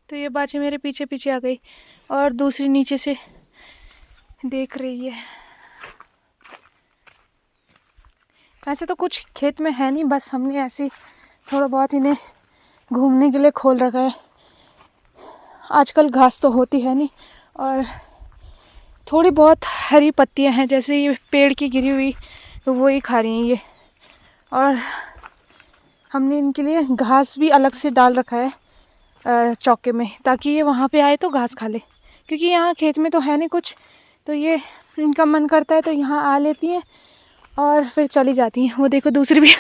तो ये बाछी मेरे पीछे पीछे आ गई और दूसरी नीचे से देख रही है। वैसे तो कुछ खेत में है नहीं, बस हमने ऐसे ही थोड़ा बहुत इन्हें घूमने के लिए खोल रखा है। आजकल घास तो होती है नहीं और थोड़ी बहुत हरी पत्तियां हैं, जैसे ये पेड़ की गिरी हुई तो वो ही खा रही हैं ये। और हमने इनके लिए घास भी अलग से डाल रखा है चौके में, ताकि ये वहाँ पे आए तो घास खा ले, क्योंकि यहाँ खेत में तो है नहीं कुछ, तो ये इनका मन करता है तो यहाँ आ लेती हैं और फिर चली जाती हैं। वो देखो दूसरी भी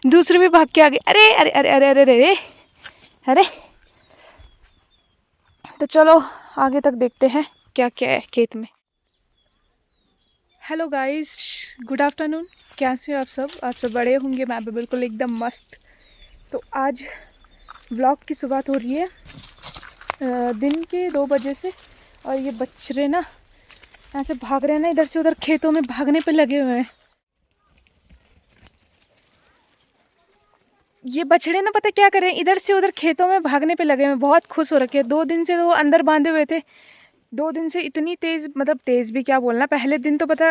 दूसरी भी भाग के आ गई। अरे अरे अरे अरे अरे अरे अरे। तो चलो आगे तक देखते हैं क्या क्या है खेत में। Hello guys, good afternoon. कैसे हो आप सब? आप सब बड़े होंगे, मैं भी बिल्कुल एकदम मस्त। तो आज व्लॉग की शुरुआत हो रही है दिन के 2 बजे से, और ये बच्चे ना ऐसे भाग रहे हैं ना, इधर से उधर खेतों में भागने पे लगे हुए हैं। ये बछड़े ना पता क्या करें, इधर से उधर खेतों में भागने पे लगे हुए हैं। बहुत खुश हो रखे हैं। 2 दिन से तो वो अंदर बांधे हुए थे। 2 दिन से इतनी तेज़, मतलब तेज़ भी क्या बोलना, पहले दिन तो पता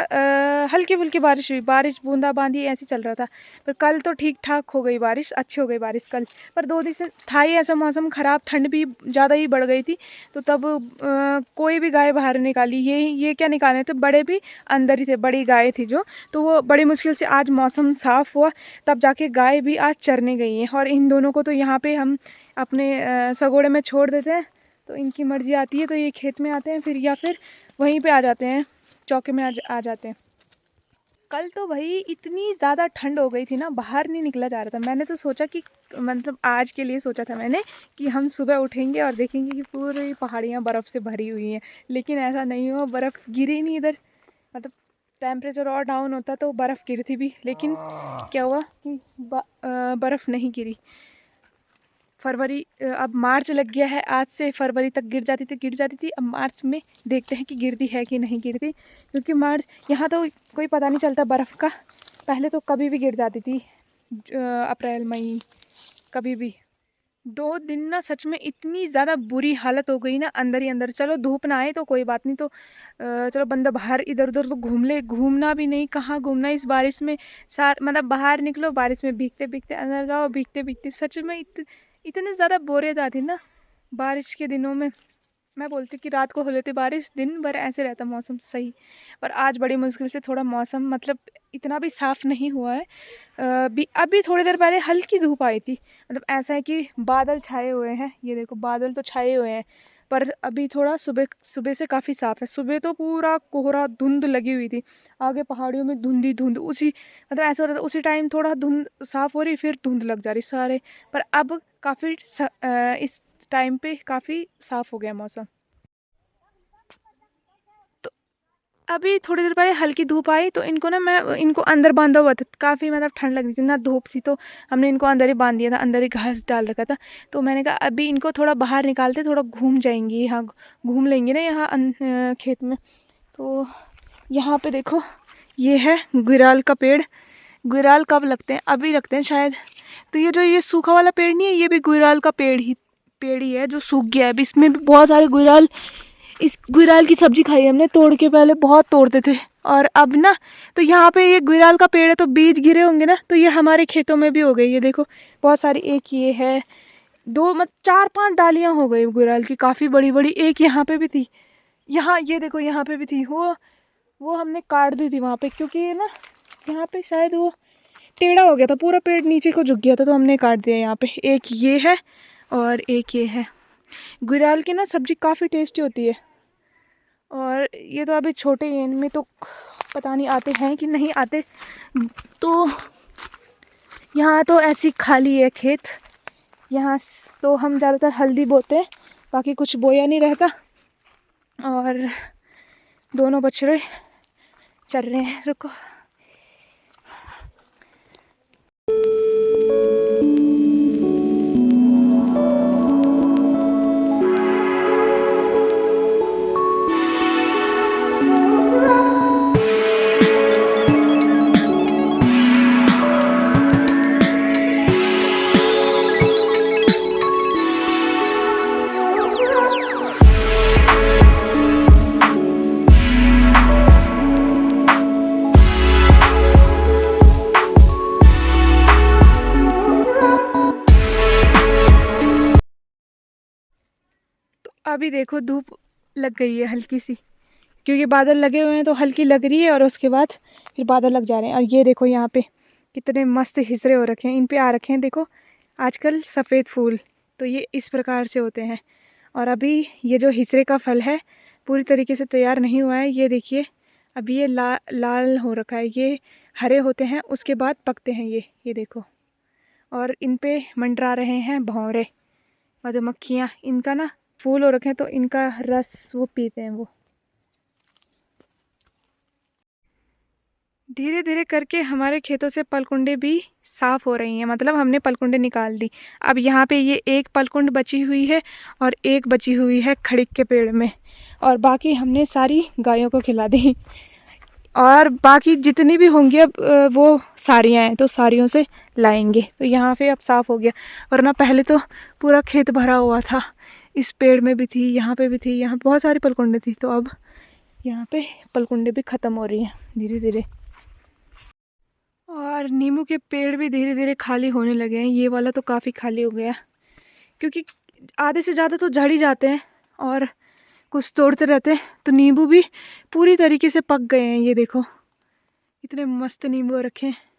हल्की फुल्की बारिश हुई, बारिश बूंदाबांदी ऐसे चल रहा था। पर कल तो ठीक ठाक हो गई बारिश, अच्छी हो गई बारिश कल। पर 2 दिन से था ही ऐसा मौसम ख़राब, ठंड भी ज़्यादा ही बढ़ गई थी। तो तब कोई भी गाय बाहर निकाली, ये क्या निकाले थे, बड़े भी अंदर ही थे, बड़ी गाय थी जो। तो वो बड़ी मुश्किल से आज मौसम साफ़ हुआ, तब जाके गाय भी आज चरने गई हैं। और इन दोनों को तो यहाँ पर हम अपने सगोड़े में छोड़ देते हैं, तो इनकी मर्जी आती है तो ये खेत में आते हैं फिर, या फिर वहीं पे आ जाते हैं, चौके में आ जाते हैं। कल तो भाई इतनी ज़्यादा ठंड हो गई थी ना, बाहर नहीं निकला जा रहा था। मैंने तो सोचा कि, मतलब आज के लिए सोचा था मैंने कि हम सुबह उठेंगे और देखेंगे कि पूरी पहाड़ियाँ बर्फ़ से भरी हुई हैं, लेकिन ऐसा नहीं हुआ। बर्फ़ गिरी नहीं इधर, मतलब टेम्परेचर और डाउन होता तो बर्फ़ गिरती भी, लेकिन क्या हुआ कि बर्फ़ नहीं गिरी। फरवरी, अब मार्च लग गया है, आज से फरवरी तक गिर जाती थी। अब मार्च में देखते हैं कि गिरती है कि नहीं गिरती, क्योंकि मार्च यहाँ तो कोई पता नहीं चलता बर्फ़ का। पहले तो कभी भी गिर जाती थी, अप्रैल मई कभी भी। 2 दिन ना सच में इतनी ज़्यादा बुरी हालत हो गई ना, अंदर ही अंदर। चलो धूप ना आए तो कोई बात नहीं, तो चलो बंदा बाहर इधर उधर तो घूम ले, घूमना भी नहीं, कहाँ घूमना इस बारिश में। मतलब बाहर निकलो बारिश में भीगते भीगते, अंदर जाओ भीगते भीगते। सच में इतने ज़्यादा बोरियत आती ना बारिश के दिनों में। मैं बोलती कि रात को हो लेती बारिश, दिन भर ऐसे रहता मौसम सही। पर आज बड़ी मुश्किल से थोड़ा मौसम, मतलब इतना भी साफ़ नहीं हुआ है। अभी थोड़ी देर पहले हल्की धूप आई थी, मतलब ऐसा है कि बादल छाए हुए हैं। ये देखो बादल तो छाए हुए हैं, पर अभी थोड़ा सुबह से काफ़ी साफ़ है। सुबह तो पूरा कोहरा, धुंध लगी हुई थी, आगे पहाड़ियों में धुंध ही धुंध। उसी मतलब ऐसा हो रहा था, उसी टाइम थोड़ा धुंध साफ़ हो रही, फिर धुंध लग जा रही सारे। पर अब काफ़ी इस टाइम पे काफ़ी साफ़ हो गया मौसम। तो अभी थोड़ी देर पहले हल्की धूप आई, तो इनको ना, मैं इनको अंदर बांधा हुआ था, काफ़ी मतलब ठंड लग रही थी ना, धूप थी, तो हमने इनको अंदर ही बांध दिया था, अंदर ही घास डाल रखा था। तो मैंने कहा अभी इनको थोड़ा बाहर निकालते, थोड़ा घूम जाएंगी, यहाँ घूम लेंगे ना यहाँ खेत में। तो यहाँ पे देखो, ये है गुराल का पेड़। गुराल कब लगते हैं? अभी लगते हैं शायद। तो ये सूखा वाला पेड़ नहीं है, ये भी गुराल का पेड़ ही है जो सूख गया है। अभी इसमें भी बहुत सारे गुराल, इस गुराल की सब्जी खाई हमने तोड़ के, पहले बहुत तोड़ते थे। और अब ना, तो यहाँ पे ये गुराल का पेड़ है, तो बीज गिरे होंगे ना, तो ये हमारे खेतों में भी हो गई। ये देखो बहुत सारी, एक ये है, 2 मतलब 4-5 डालियाँ हो गई गुराल की, काफ़ी बड़ी बड़ी। एक यहाँ पे भी थी, यहाँ ये देखो यहाँ पे भी थी। वो हमने काट दी थी वहाँ पे, क्योंकि ये ना यहाँ पे शायद वो टेढ़ा हो गया था, पूरा पेड़ नीचे को झुक गया था, तो हमने काट दिया यहाँ पे। एक ये है और एक ये है। गुराल की ना सब्ज़ी काफ़ी टेस्टी होती है। और ये तो अभी छोटे हैं, इनमें तो पता नहीं आते हैं कि नहीं आते। तो यहाँ तो ऐसी खाली है खेत। यहाँ तो हम ज़्यादातर हल्दी बोते हैं, बाकी कुछ बोया नहीं रहता। और दोनों बछड़े चल रहे हैं, रुको। अभी देखो धूप लग गई है हल्की सी, क्योंकि बादल लगे हुए हैं तो हल्की लग रही है और उसके बाद फिर बादल लग जा रहे हैं। और ये देखो यहाँ पे कितने मस्त हिसरे हो रखे हैं, इन पे आ रखे हैं देखो आजकल सफ़ेद फूल। तो ये इस प्रकार से होते हैं। और अभी ये जो हिसरे का फल है पूरी तरीके से तैयार नहीं हुआ है, ये देखिए अभी ये लाल हो रखा है, ये हरे होते हैं उसके बाद पकते हैं ये देखो। और इन पे मंडरा रहे हैं भंवरे, मधुमक्खियाँ, इनका ना फूल हो रखे हैं तो इनका रस वो पीते हैं वो। धीरे धीरे करके हमारे खेतों से पलकुंडे भी साफ हो रही हैं, मतलब हमने पलकुंडे निकाल दी। अब यहाँ पे ये एक पलकुंड बची हुई है और एक बची हुई है खड़िक के पेड़ में, और बाकी हमने सारी गायों को खिला दी। और बाकी जितनी भी होंगी अब वो सारियाँ हैं तो सारियों से लाएंगे। तो यहाँ पे अब साफ़ हो गया, वरना पहले तो पूरा खेत भरा हुआ था। इस पेड़ में भी थी, यहाँ पे भी थी, यहाँ बहुत सारी पलकुंडे थी। तो अब यहाँ पे पलकुंडे भी ख़त्म हो रही हैं धीरे धीरे। और नींबू के पेड़ भी धीरे धीरे खाली होने लगे हैं। ये वाला तो काफ़ी खाली हो गया, क्योंकि आधे से ज़्यादा तो झड़ ही जाते हैं और कुछ तोड़ते रहते हैं। तो नींबू भी पूरी तरीके से पक गए हैं, ये देखो इतने मस्त नींबू रखे हैं।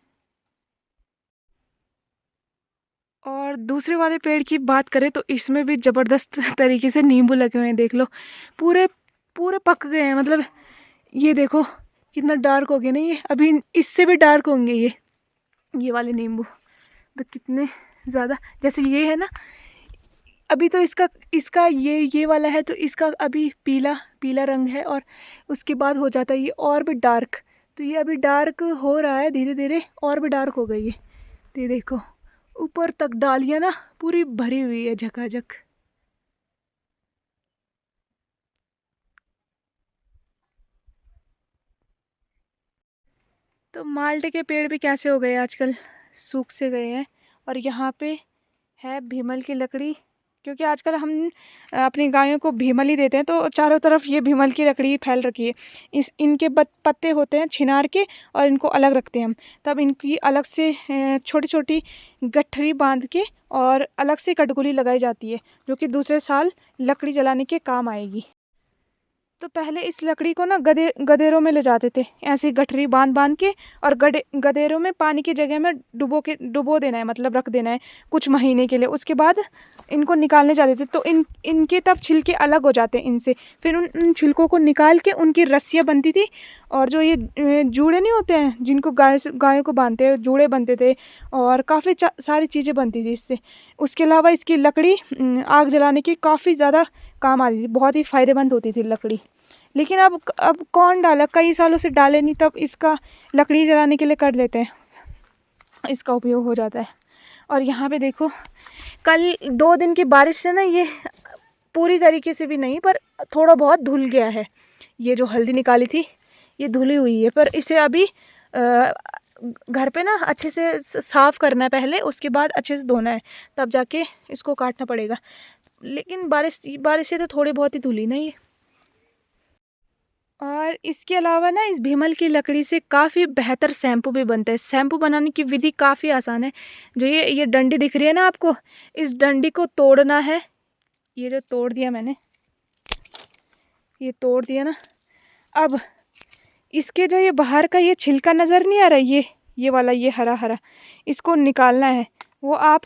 और दूसरे वाले पेड़ की बात करें तो इसमें भी ज़बरदस्त तरीके से नींबू लगे हुए हैं, देख लो पूरे पूरे पक गए हैं। मतलब ये देखो कितना डार्क हो गया ना, ये अभी इससे भी डार्क होंगे ये वाले नींबू। तो कितने ज़्यादा, जैसे ये है ना अभी तो इसका ये वाला है तो इसका अभी पीला पीला रंग है, और उसके बाद हो जाता है ये और भी डार्क। तो ये अभी डार्क हो रहा है धीरे धीरे, और भी डार्क हो गई है। तो ये देखो ऊपर तक डालियाँ ना पूरी भरी हुई है झकाझक। तो माल्टे के पेड़ भी कैसे हो गए आजकल, सूख से गए हैं। और यहाँ पे है भीमल की लकड़ी, क्योंकि आजकल हम अपनी गायों को भीमल ही देते हैं, तो चारों तरफ ये भीमल की लकड़ी फैल रखी है। इनके पत्ते होते हैं छिनार के, और इनको अलग रखते हैं हम। तब इनकी अलग से छोटी छोटी गठरी बांध के और अलग से कटगुली लगाई जाती है, जो कि दूसरे साल लकड़ी जलाने के काम आएगी। तो पहले इस लकड़ी को ना गदेरों में ले जाते थे, ऐसी गठरी बांध बांध के, और गदेरों में पानी की जगह में डुबो देना है, मतलब रख देना है कुछ महीने के लिए। उसके बाद इनको निकालने जाते थे। तो इनके तब छिलके अलग हो जाते हैं इनसे। फिर उन छिलकों को निकाल के उनकी रस्सियाँ बनती थी, और जो ये जूड़े नहीं होते हैं जिनको गायों को बांधते हैं, जूड़े बनते थे, और काफ़ी सारी चीज़ें बनती थी इससे। उसके अलावा इसकी लकड़ी आग जलाने की काफ़ी ज़्यादा काम आती थी, बहुत ही फ़ायदेमंद होती थी लकड़ी। लेकिन अब कौन डाला, कई सालों से डाले नहीं, तब इसका लकड़ी जलाने के लिए कर लेते हैं, इसका उपयोग हो जाता है। और यहाँ पे देखो कल 2 दिन की बारिश से ना ये पूरी तरीके से भी नहीं, पर थोड़ा बहुत धुल गया है। ये जो हल्दी निकाली थी ये धुली हुई है, पर इसे अभी घर पे ना अच्छे से साफ़ करना है पहले, उसके बाद अच्छे से धोना है, तब जाके इसको काटना पड़ेगा। लेकिन बारिश से तो थोड़ी बहुत ही धुली ना ये। और इसके अलावा ना इस भीमल की लकड़ी से काफ़ी बेहतर शैम्पू भी बनता है। शैम्पू बनाने की विधि काफ़ी आसान है। जो ये डंडी दिख रही है ना आपको, इस डंडी को तोड़ना है। ये जो तोड़ दिया मैंने, ये तोड़ दिया ना। अब इसके जो ये बाहर का ये छिलका नज़र नहीं आ रहा, ये वाला ये हरा हरा, इसको निकालना है। वो आप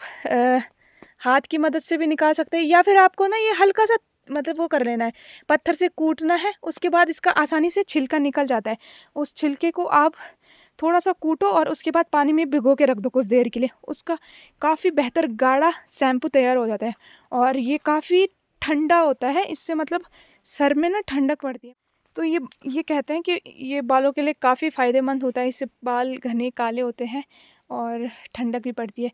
हाथ की मदद से भी निकाल सकते हैं, या फिर आपको ना ये हल्का सा मतलब वो कर लेना है, पत्थर से कूटना है। उसके बाद इसका आसानी से छिलका निकल जाता है। उस छिलके को आप थोड़ा सा कूटो और उसके बाद पानी में भिगो के रख दो कुछ देर के लिए, उसका काफ़ी बेहतर गाढ़ा शैम्पू तैयार हो जाता है। और ये काफ़ी ठंडा होता है, इससे मतलब सर में ना ठंडक पड़ती है। तो ये कहते हैं कि ये बालों के लिए काफ़ी फ़ायदेमंद होता है, इससे बाल घने काले होते हैं और ठंडक भी पड़ती है।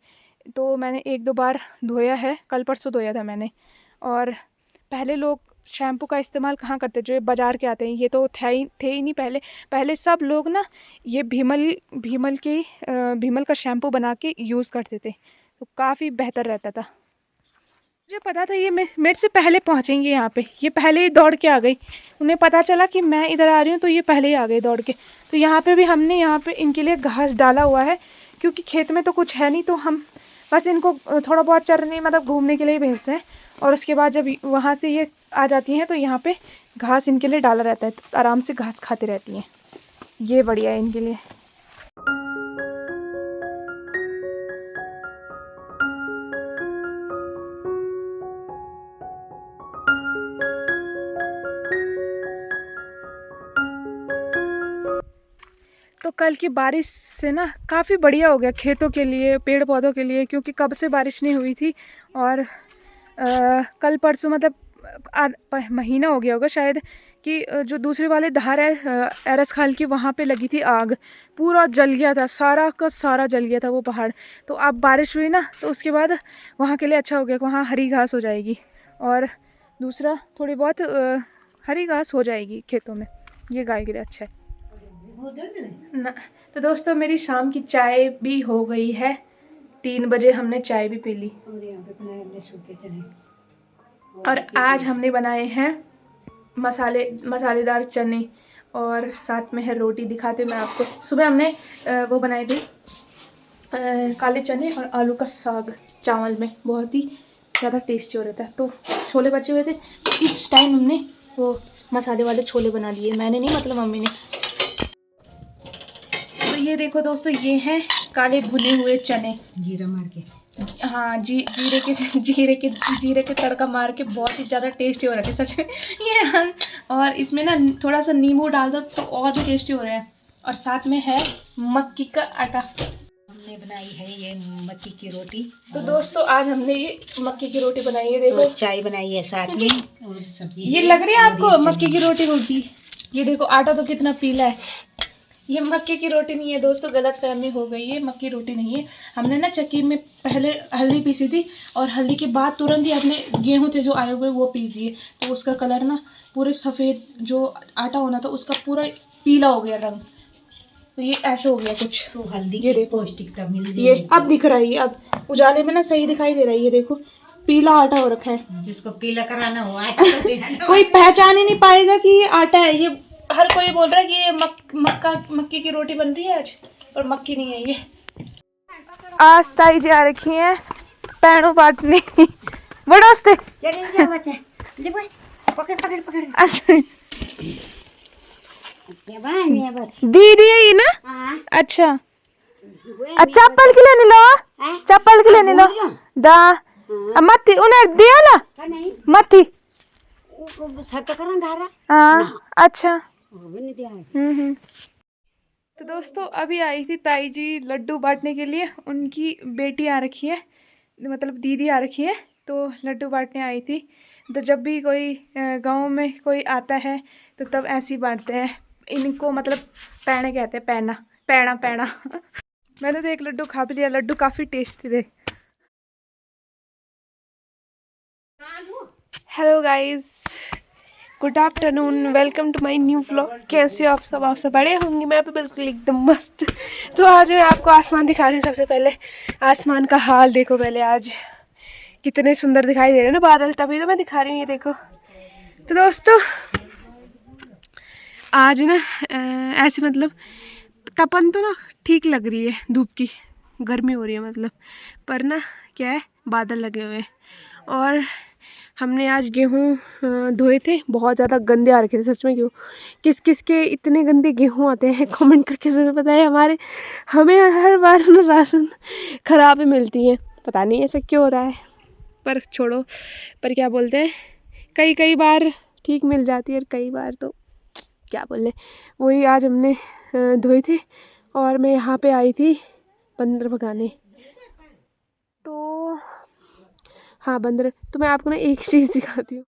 तो मैंने 1-2 बार धोया है, कल परसों धोया था मैंने। और पहले लोग शैम्पू का इस्तेमाल कहाँ करते, जो ये बाज़ार के आते हैं, ये तो थे ही नहीं पहले सब लोग ना ये भीमल का शैम्पू बना के यूज़ करते थे, तो काफ़ी बेहतर रहता था। मुझे पता था ये मेरे से पहले पहुँचेंगे यहाँ पे, ये पहले ही दौड़ के आ गई। उन्हें पता चला कि मैं इधर आ रही हूँ, तो ये पहले ही आ गए दौड़ के। तो यहाँ पे भी हमने यहाँ पे इनके लिए घास डाला हुआ है, क्योंकि खेत में तो कुछ है नहीं, तो हम बस इनको थोड़ा बहुत चरने मतलब घूमने के लिए भेजते हैं। और उसके बाद जब वहाँ से ये आ जाती हैं तो यहाँ पे घास इनके लिए डाला रहता है, तो आराम से घास खाती रहती हैं। ये बढ़िया है इनके लिए। तो कल की बारिश से ना काफ़ी बढ़िया हो गया खेतों के लिए, पेड़ पौधों के लिए, क्योंकि कब से बारिश नहीं हुई थी। और कल परसों मतलब महीना हो गया होगा शायद कि जो दूसरे वाले धार है एरस खाल की, वहाँ पे लगी थी आग, पूरा जल गया था, सारा का सारा जल गया था वो पहाड़। तो अब बारिश हुई ना, तो उसके बाद वहाँ के लिए अच्छा हो गया कि वहाँ हरी घास हो जाएगी, और दूसरा थोड़ी बहुत हरी घास हो जाएगी खेतों में, ये गाय के लिए अच्छा है ना। तो दोस्तों मेरी शाम की चाय भी हो गई है, 3 बजे हमने चाय भी पी ली। और आज हमने बनाए हैं मसालेदार चने, और साथ में है रोटी। दिखाते मैं आपको। सुबह हमने वो बनाए थे काले चने और आलू का साग चावल में, बहुत ही ज़्यादा टेस्टी हो रहा था। तो छोले बचे हुए थे, तो इस टाइम हमने वो मसाले वाले छोले बना लिए, मैंने नहीं मतलब मम्मी ने। तो ये देखो दोस्तों, ये हैं काले भुने हुए चने, जीरा मार के, हाँ जीरे के तड़का मार के, बहुत ही ज़्यादा टेस्टी हो रहा है सच में ये। और इसमें ना थोड़ा सा नींबू डाल दो तो और भी टेस्टी हो रहा है। और साथ में है मक्की का आटा, हमने बनाई है ये मक्की की रोटी। तो दोस्तों आज हमने ये मक्की की रोटी बनाई है, देखो चाय बनाई है साथ में, और सब्जी। ये लग रही है आपको मक्की की रोटी होगी? ये देखो आटा तो कितना पीला है। ये मक्के की रोटी नहीं है दोस्तों, गलत फहमी हो गई है, मक्की रोटी नहीं है। हमने ना चक्की में पहले हल्दी पीसी थी, और हल्दी के बाद तुरंत ही अपने गेहूं थे जो आए हुए वो पीस दिए, तो उसका कलर ना पूरे सफ़ेद, जो आटा होना था उसका पूरा पीला हो गया रंग। तो ये ऐसे हो गया कुछ। तो हल्दी ये देखो पौष्टिकता मिल रही है, ये अब दिख रहा है, ये अब उजाले में ना सही दिखाई दे रहा है। ये देखो पीला आटा हो रखा है, जिसको पीला कराना हो आटा कोई पहचान ही नहीं पाएगा कि ये आटा है। ये हर कोई बोल रहा है कि ये मक्की की रोटी बन रही है आज, और मक्की नहीं है ये। आज ताई जी आ रखी हैं पैणों बांटने बड़ा हंसते दीदी है ये ना। अच्छा चप्पल के लिए नहीं लो, चप्पल के लिए नहीं लो दा मत्ती उन्हें दिया ला मत्ती। हाँ अच्छा। तो दोस्तों अभी आई थी ताई जी लड्डू बांटने के लिए, उनकी बेटी आ रखी है, मतलब दीदी आ रखी है, तो लड्डू बांटने आई थी। तो जब भी कोई गांव में कोई आता है तो तब ऐसे ही बांटते हैं इनको, मतलब पैणे कहते हैं, पैणा मैंने तो एक लड्डू खा भी लिया, लड्डू काफ़ी टेस्टी थे। Hello guys, good afternoon, welcome to my new vlog. कैसे हो आप सब? आप सब बड़े होंगे, मैं भी बिल्कुल एकदम मस्त। तो आज मैं आपको आसमान दिखा रही हूँ। सबसे पहले आसमान का हाल देखो, पहले आज कितने सुंदर दिखाई दे रहे हैं ना बादल, तभी तो मैं दिखा रही हूँ। ये देखो। तो दोस्तों आज ना ऐसे मतलब तपन तो ना ठीक लग रही है, धूप की गर्मी हो रही है मतलब, पर ना क्या है बादल लगे हुए हैं। और हमने आज गेहूँ धोए थे, बहुत ज़्यादा गंदे आ रखे थे सच में। क्यों किस किस के इतने गंदे गेहूँ आते हैं कमेंट करके ज़रूर बताएं। हमें हर बार ना राशन ख़राब ही मिलती है, पता नहीं ऐसा क्यों होता है, पर छोड़ो। पर क्या बोलते हैं, कई बार ठीक मिल जाती है, और कई बार तो क्या बोले। वही आज हमने धोए थे, और मैं यहाँ पे आई थी बंदर भगाने। तो हाँ बंदर, तो मैं आपको ना एक चीज़ दिखाती हूँ।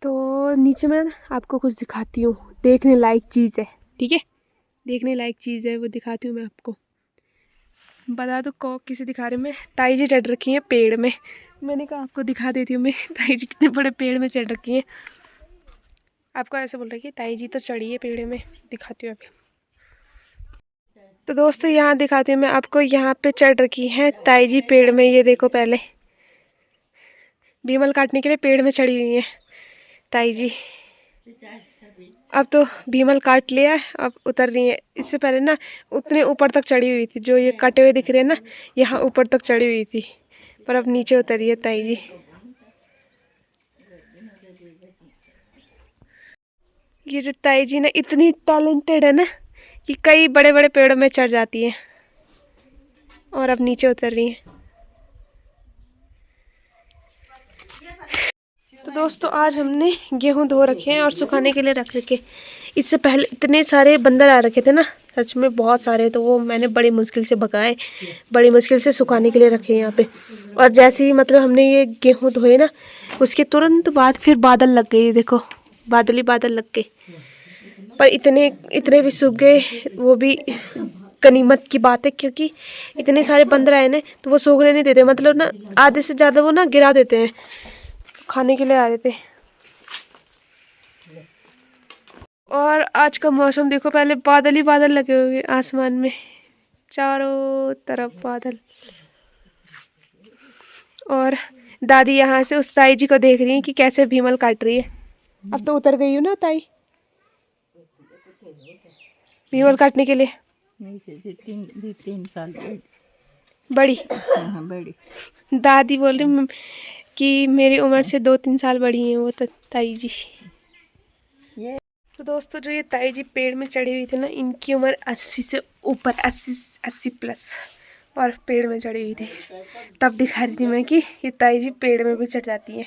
तो नीचे मैं आपको कुछ दिखाती हूँ, देखने लायक चीज़ है, ठीक है, देखने लायक चीज़ है, वो दिखाती हूँ मैं आपको। बता दो को किसे दिखा रही हूँ मैं? ताई जी चढ़ रखी हैं पेड़ में। मैंने कहा आपको दिखा देती हूँ मैं ताई जी कितने बड़े पेड़ में चढ़ रखी हैं। आपको ऐसे बोल रही है ताई जी तो चढ़ी है पेड़ में, दिखाती हूँ अभी। तो दोस्तों यहाँ दिखाती हूँ मैं आपको, यहाँ पे चढ़ रखी हैं ताई जी पेड़ में। ये देखो, पहले बीमल काटने के लिए पेड़ में चढ़ी हुई है ताई जी। अब तो भीमल काट लिया है, अब उतर रही है। इससे पहले ना उतने ऊपर तक चढ़ी हुई थी, जो ये कटे हुए दिख रहे हैं ना, यहाँ ऊपर तक चढ़ी हुई थी, पर अब नीचे उतरी है ताई जी। ये जो ताई जी ना इतनी टैलेंटेड है ना कि कई बड़े बड़े पेड़ों में चढ़ जाती है और अब नीचे उतर रही है। तो दोस्तों आज हमने गेहूं धो रखे हैं और सुखाने के लिए रख रखे। इससे पहले इतने सारे बंदर आ रखे थे ना, सच में बहुत सारे, तो वो मैंने बड़ी मुश्किल से भगाए, बड़ी मुश्किल से सुखाने के लिए रखे यहाँ पे। और जैसे ही मतलब हमने ये गेहूं धोए ना, उसके तुरंत बाद फिर बादल लग गए, देखो बादल ही बादल लग गए। पर इतने इतने भी सूख गए, वो भी गनीमत की बात है, क्योंकि इतने सारे बंदर आए ना तो वो सूखने नहीं देते, मतलब ना आधे से ज़्यादा वो ना गिरा देते हैं। खाने के लिए आ रहे थे। और आज का मौसम देखो, पहले बादल ही बादल लगे हुए आसमान में, चारों तरफ बादल। और दादी यहाँ से उस ताई जी को देख रही है कि कैसे भीमल काट रही है। अब तो उतर गई हूँ ना ताई भीमल काटने के लिए। तीन साल बड़ी बड़ी दादी बोल रही कि मेरी उम्र से 2-3 साल बड़ी हैं वो ताई जी। तो दोस्तों जो ये ताई जी पेड़ में चढ़ी हुई थी ना, इनकी उम्र 80 से ऊपर, 80 प्लस, और पेड़ में चढ़ी हुई थी। तब दिखा रही थी मैं कि ये ताई जी पेड़ में भी चढ़ जाती है।